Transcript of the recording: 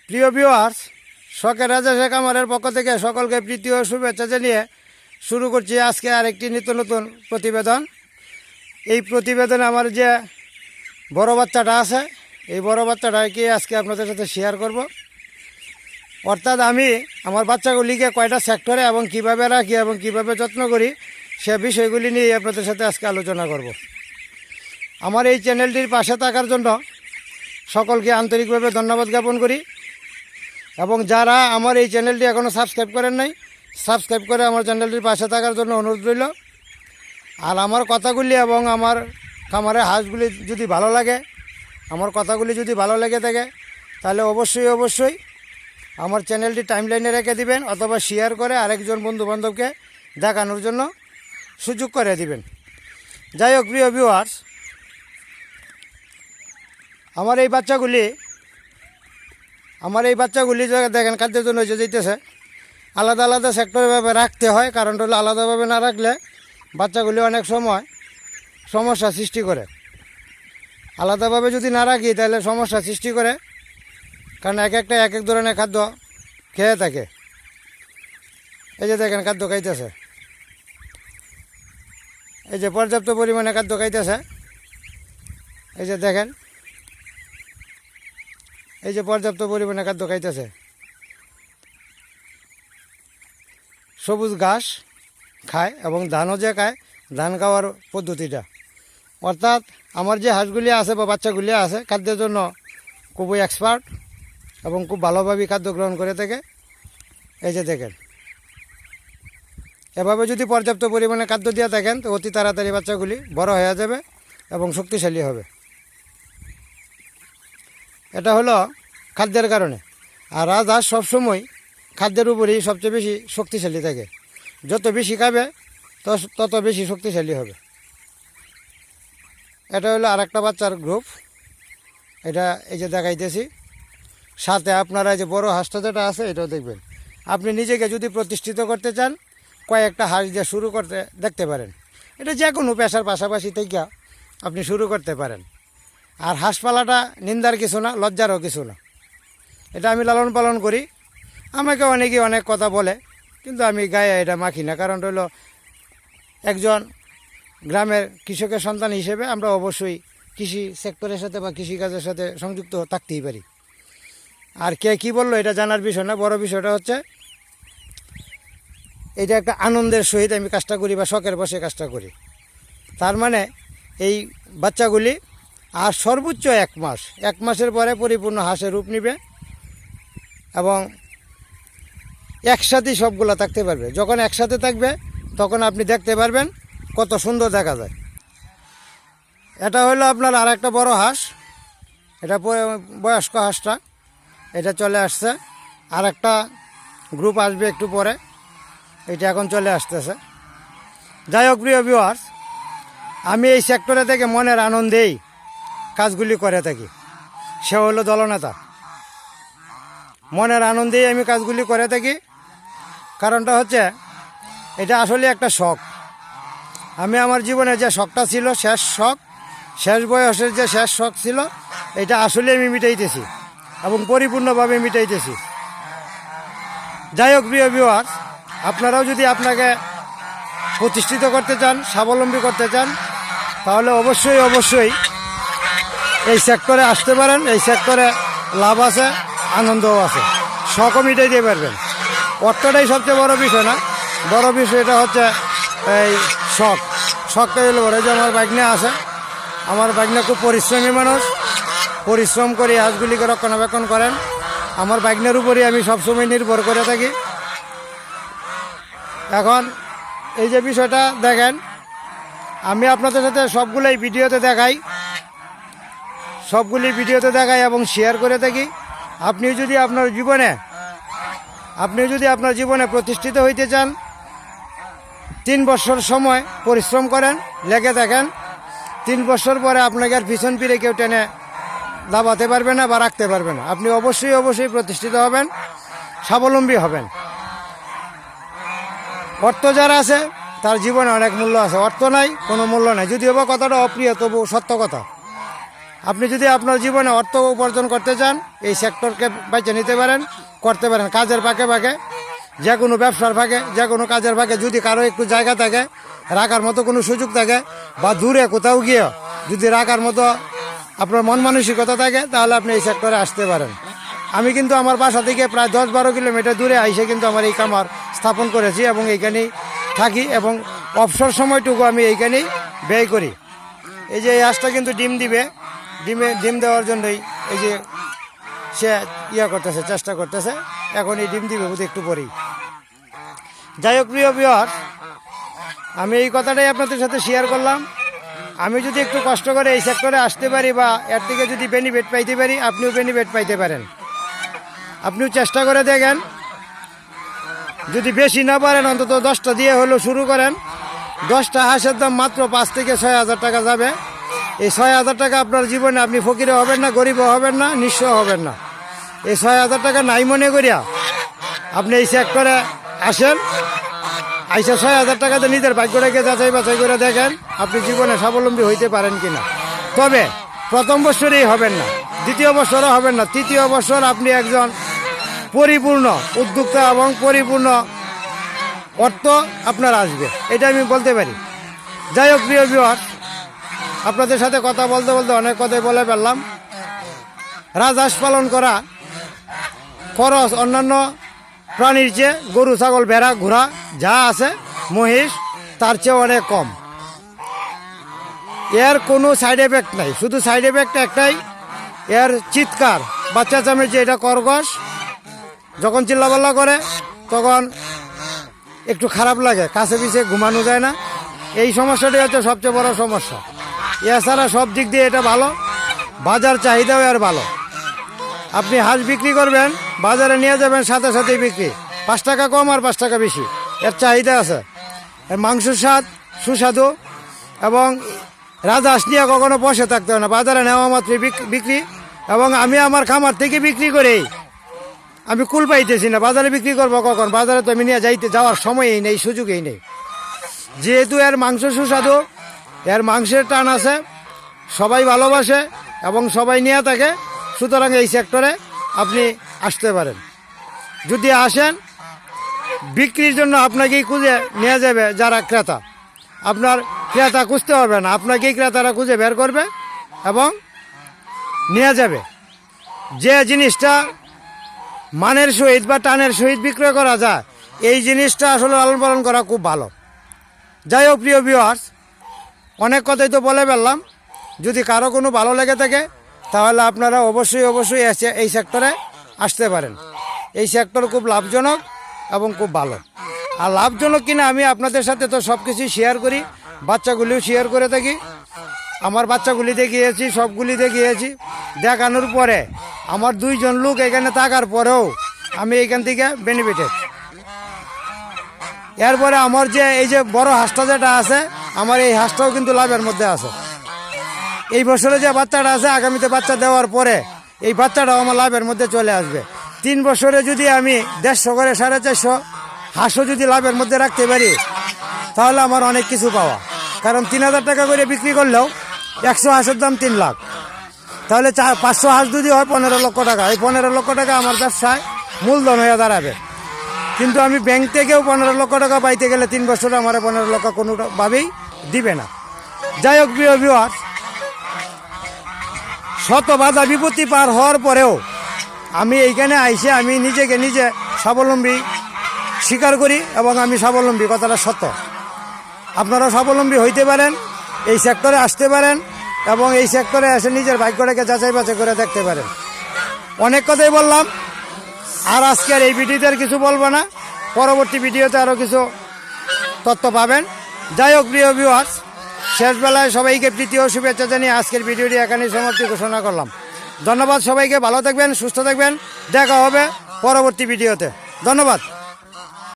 প্রিয় ভিউয়ার্স, শখের রাজা শেখ আমারের পক্ষ থেকে সকলকে প্রীতি ও শুভেচ্ছা জানিয়ে শুরু করছি আজকে আরেকটি নিত্য নতুন প্রতিবেদন। এই প্রতিবেদনে আমার যে বড় বাচ্চাটা আছে, এই বড় বাচ্চাটাকে আজকে আপনাদের সাথে শেয়ার করব। অর্থাৎ আমি আমার বাচ্চাগুলিকে কয়টা সেক্টরে এবং কিভাবে রাখি এবং কিভাবে যত্ন করি সে বিষয়গুলি নিয়ে আপনাদের সাথে আজকে আলোচনা করব। আমার এই চ্যানেলটির পাশে থাকার জন্য সকলকে আন্তরিকভাবে ধন্যবাদ জ্ঞাপন করি এবং যারা আমার এই চ্যানেলটি এখনও সাবস্ক্রাইব করেন নাই, সাবস্ক্রাইব করে আমার চ্যানেলটির পাশে থাকার জন্য অনুরোধ রইল। আর আমার কথাগুলি এবং আমার খামারের হাঁসগুলি যদি ভালো লাগে, আমার কথাগুলি যদি ভালো লেগে থাকে, তাহলে অবশ্যই আমার চ্যানেলটি টাইমলাইনে রেখে দিবেন অথবা শেয়ার করে আরেকজন বন্ধুবান্ধবকে দেখানোর জন্য সুযোগ করে দিবেন। যাই হোক প্রিয় ভিউয়ার্স, আমার এই বাচ্চাগুলি দেখেন খাদ্যের জন্য যে যেতেছে আলাদা আলাদা সেক্টরভাবে রাখতে হয়, কারণটা হলো আলাদাভাবে না রাখলে বাচ্চাগুলি অনেক সময় সমস্যা সৃষ্টি করে। আলাদাভাবে যদি না রাখি তাহলে সমস্যা সৃষ্টি করে, কারণ এক এক ধরনের খাদ্য খেয়ে থাকে। এই যে দেখেন খাদ্য খাইতেছে, এই যে পর্যাপ্ত পরিমাণে খাদ্য খাইতেছে, এই যে দেখেন এই যে পর্যাপ্ত পরিমাণে খাদ্য খাইতেছে। সবুজ ঘাস খায় এবং ধানও যে খায়, ধান খাওয়ার পদ্ধতিটা, অর্থাৎ আমার যে হাঁসগুলি আছে বা বাচ্চাগুলি আছে খাদ্যের জন্য খুবই এক্সপার্ট এবং খুব ভালোভাবে খাদ্য গ্রহণ করে থাকে। এই যে দেখেন, এভাবে যদি পর্যাপ্ত পরিমাণে খাদ্য দিয়ে থাকেন তো অতি তাড়াতাড়ি বাচ্চাগুলি বড় হয়ে যাবে এবং শক্তিশালী হবে। এটা হলো খাদ্যের কারণে। আর রাজহাঁস সবসময় খাদ্যের উপরেই সবচেয়ে বেশি শক্তিশালী থাকে। যত বেশি খাবে তত বেশি শক্তিশালী হবে। এটা হলো আরেকটা বাচ্চার গ্রুপ, এটা এই যে দেখাইতেছি। সাথে আপনারা যে বড় হাঁসটা যেটা আছে এটাও দেখবেন। আপনি নিজেকে যদি প্রতিষ্ঠিত করতে চান কয়েকটা হাঁস দিয়ে শুরু করতে দেখতে পারেন। এটা যে কোনো পেশার পাশাপাশি থেকে আপনি শুরু করতে পারেন। আর হাঁস পালাটা নিন্দার কিছু না, লজ্জারও কিছু না। এটা আমি লালন পালন করি। আমাকে অনেকে অনেক কথা বলে, কিন্তু আমি গায়ে এটা মাখি না, কারণ হলো একজন গ্রামের কৃষকের সন্তান হিসেবে আমরা অবশ্যই কৃষি সেক্টরের সাথে বা কৃষিকাজের সাথে সংযুক্ত থাকতেই পারি। আর কে কী বললো এটা জানার বিষয় না, বড় বিষয়টা হচ্ছে এটা একটা আনন্দের সহিত আমি কাজটা করি বা শখের বসে কাজটা করি। তার মানে এই বাচ্চাগুলি আর সর্বোচ্চ 1 মাস, 1 মাসের পরে পরিপূর্ণ হাঁসের রূপ নিবে এবং একসাথেই সবগুলো থাকতে পারবে। যখন একসাথে থাকবে তখন আপনি দেখতে পারবেন কত সুন্দর দেখা যায়। এটা হলো আপনার আর একটা বড় হাঁস, এটা বয়স্ক হাঁসটা, এটা চলে আসছে। আর একটা গ্রুপ আসবে একটু পরে, এটা এখন চলে আসতেছে। যাই হোক প্রিয় ভিউয়ার্স, আমি এই সেক্টরে থেকে মনের আনন্দেই কাজগুলি করে থাকি। সে হলো দলনেতা। মনের আনন্দেই আমি কাজগুলি করে থাকি। কারণটা হচ্ছে এটা আসলে একটা শখ। আমি আমার জীবনে যে শখটা ছিল, শেষ বয়সের যে শেষ শখ ছিল, এটা আসলে আমি মিটাইতেছি এবং পরিপূর্ণভাবে মিটাইতেছি। যাই হোক প্রিয় ভিউয়ার্স, আপনারাও যদি আপনাকে প্রতিষ্ঠিত করতে চান, স্বাবলম্বী করতে চান, তাহলে অবশ্যই এই সেক্টরে আসতে পারেন। এই সেক্টরে লাভ আছে, আনন্দও আছে, শখও মিটাইতে পারবেন। অর্থটাই সবচেয়ে বড় বিষয় না, বড় বিষয়টা হচ্ছে এই শখটাই হলো বড়। যে আমার বাগনে আছে, আমার বাগনে খুব পরিশ্রমী মানুষ, পরিশ্রম করে হাঁসগুলিকে রক্ষণাবেক্ষণ করেন। আমার বাগনের উপরই আমি সবসময় নির্ভর করে থাকি। এখন এই যে বিষয়টা দেখেন, আমি আপনাদের সাথে সবগুলি ভিডিওতে দেখাই এবং শেয়ার করে থাকি। আপনি যদি আপনার জীবনে প্রতিষ্ঠিত হইতে চান, 3 বছর সময় পরিশ্রম করেন, লেগে দেখেন, 3 বছর পরে আপনাকে আর পিছন ফিরে কেউ টেনে দাবাতে পারবে না বা রাখতে পারবে না। আপনি অবশ্যই প্রতিষ্ঠিত হবেন, স্বাবলম্বী হবেন। অর্থ যারা আছে তার জীবনে অনেক মূল্য আছে, অর্থ নাই কোনো মূল্য নাই। যদিও বা কথাটা অপ্রিয়, তবু সত্য কথা। আপনি যদি আপনার জীবনে অর্থ উপার্জন করতে চান এই সেক্টরকে বেছে নিতে পারেন, করতে পারেন। কাজের ফাঁকে ফাঁকে, যে কোনো ব্যবসার ফাঁকে, যে কোনো কাজের ফাঁকে যদি কারো একটু জায়গা থাকে, রাখার মতো কোনো সুযোগ থাকে, বা দূরে কোথাও গিয়ে যদি রাখার মতো আপনার মন মানসিকতা থাকে, তাহলে আপনি এই সেক্টরে আসতে পারেন। আমি কিন্তু আমার বাসা থেকে প্রায় 10-12 কিলোমিটার দূরে আইসে কিন্তু আমার এই খামার স্থাপন করেছি এবং এইখানেই থাকি এবং অবসর সময়টুকু আমি এইখানেই ব্যয় করি। এই যে এই হাঁসটা কিন্তু ডিম দিবে, ডিম দেওয়ার জন্যই এই যে সে করতেছে, চেষ্টা করতেছে। এখন এই ডিম দিবে বুঝে একটু পরেই। যাই হোক প্রিয় ভিউয়ার, আমি এই কথাটাই আপনাদের সাথে শেয়ার করলাম। আমি যদি একটু কষ্ট করে এই সেক্টরে আসতে পারি বা এর থেকে যদি বেনিফিট পাইতে পারি, আপনিও বেনিফিট পাইতে পারেন। আপনিও চেষ্টা করে দেখেন, যদি বেশি না পারেন অন্তত 10টা দিয়ে হলেও শুরু করেন। 10টা হাঁসের দাম মাত্র 5 থেকে 6,000 টাকা যাবে। এই 6,000 টাকা আপনার জীবনে আপনি ফকিরও হবেন না, গরিবও হবেন না, নিঃস্ব হবেন না। এই 6,000 টাকা নাই মনে করিয়া আপনি এই সেক্টরে আসেন, আইসা 6,000 টাকাতে নিজের ভাগ্য রেখে যাচাই বাছাই করে দেখেন আপনি জীবনে স্বাবলম্বী হইতে পারেন কিনা। তবে প্রথম বছরেই হবেন না, দ্বিতীয় বছরও হবেন না, তৃতীয় বছর আপনি একজন পরিপূর্ণ উদ্যোক্তা এবং পরিপূর্ণ অর্থ আপনার আসবে, এটা আমি বলতে পারি। যাই হোক প্রিয় ভিউয়ার, আপনাদের সাথে কথা বলতে বলতে অনেক কথাই বলে ফেললাম। রাজহাঁস পালন করা খরচ অন্যান্য প্রাণীর চেয়ে, গরু ছাগল ভেড়া ঘোড়া যা আছে মহিষ, তার চেয়ে অনেক কম। এর কোনো সাইড এফেক্ট নাই, শুধু সাইড এফেক্ট একটাই, এর চিৎকার বা চেঁচামেচি, যে এটা কর্কশ, যখন চিল্লাপাল্লা করে তখন একটু খারাপ লাগে, কাছে পিছে ঘুমানো যায় না। এই সমস্যাটাই হচ্ছে সবচেয়ে বড় সমস্যা। এছাড়া সব দিক দিয়ে এটা ভালো, বাজার চাহিদাও এর ভালো। আপনি হাঁস বিক্রি করবেন, বাজারে নিয়ে যাবেন, সাথে সাথেই বিক্রি, 5 টাকা কম আর 5 টাকা বেশি, এর চাহিদা আছে। এর মাংসের স্বাদ সুস্বাদু এবং রাজহাঁস নিয়ে কখনো বসে থাকতে হয় না, বাজারে নেওয়া মাত্রই বিক্রি। এবং আমি আমার খামার থেকে বিক্রি করেই আমি কুল পাইতেছি না, বাজারে বিক্রি করবো কখন? বাজারে তো আমি নিয়ে যাওয়ার সময়ই নেই, সুযোগই নেই। যেহেতু এর মাংস সুস্বাদু, এর মাংসের টান আছে, সবাই ভালোবাসে এবং সবাই নিয়ে থাকে, সুতরাং এই সেক্টরে আপনি আসতে পারেন। যদি আসেন, বিক্রির জন্য আপনাকেই খুঁজে নিয়ে যাবে যারা ক্রেতা, আপনার ক্রেতা খুঁজতে হবে না, আপনাকেই ক্রেতারা খুঁজে বের করবে এবং নিয়ে যাবে। যে জিনিসটা মানের সহিত বা টানের সহিত বিক্রয় করা যায়, এই জিনিসটা আসলে লালন পালন করা খুব ভালো। যাই হোক প্রিয় ভিউয়ার্স, অনেক কথাই তো বলে ফেললাম। যদি কারো কোনো ভালো লেগে থাকে, তাহলে আপনারা অবশ্যই এই সেক্টরে আসতে পারেন। এই সেক্টর খুব লাভজনক এবং খুব ভালো। আর লাভজনক কিনা আমি আপনাদের সাথে তো সব কিছুই শেয়ার করি, বাচ্চাগুলিও শেয়ার করে থাকি। আমার বাচ্চাগুলি দেখিয়েছি, সবগুলি দেখিয়েছি। দেখানোর পরে আমার 2 জন লোক এখানে থাকার পরেও আমি এখান থেকে বেনিফিটেড। এরপরে আমার যে এই যে বড় হাঁসটা যেটা আছে, আমার এই হাঁসটাও কিন্তু লাভের মধ্যে আছে। এই বছরে যে বাচ্চাটা আছে, আগামীতে বাচ্চা দেওয়ার পরে এই বাচ্চাটাও আমার লাভের মধ্যে চলে আসবে। 3 বছরে যদি আমি 150 করে 450 হাঁসও যদি লাভের মধ্যে রাখতে পারি, তাহলে আমার অনেক কিছু পাওয়া। কারণ 3,000 টাকা করে বিক্রি করলেও 100 হাঁসের দাম 3 লাখ, তাহলে 500 হাঁস যদি হয় 15 লক্ষ টাকা। এই 15 লক্ষ টাকা আমার ব্যবসায় মূলধন হয়ে দাঁড়াবে। কিন্তু আমি ব্যাংক থেকেও 15 লক্ষ টাকা পাইতে গেলে 3 বছরে আমার 15 লক্ষ কোনোভাবেই দিবে না। যাই হোক প্রিয় ভিউয়ার্স, শত বাধা বিপত্তি পার হওয়ার পরেও আমি এইখানে আইসে আমি নিজেকে নিজে স্বাবলম্বী স্বীকার করি এবং আমি স্বাবলম্বী, কথাটা সত্য। আপনারা স্বাবলম্বী হইতে পারেন, এই সেক্টরে আসতে পারেন এবং এই সেক্টরে এসে নিজের ভাগ্যটাকে যাচাই বাছাই করে দেখতে পারেন। অনেক কথাই বললাম, আর আজকে আর এই ভিডিওতে আর কিছু বলবো না, পরবর্তী ভিডিওতে আরও কিছু তথ্য পাবেন। যাই হোক প্রিয় ভিউয়ার্স, শেষবেলায় সবাইকে প্রীতি ও শুভেচ্ছা জানিয়ে আজকের ভিডিওটি এখানেই সমাপ্তি ঘোষণা করলাম। ধন্যবাদ সবাইকে, ভালো থাকবেন, সুস্থ থাকবেন, দেখা হবে পরবর্তী ভিডিওতে। ধন্যবাদ।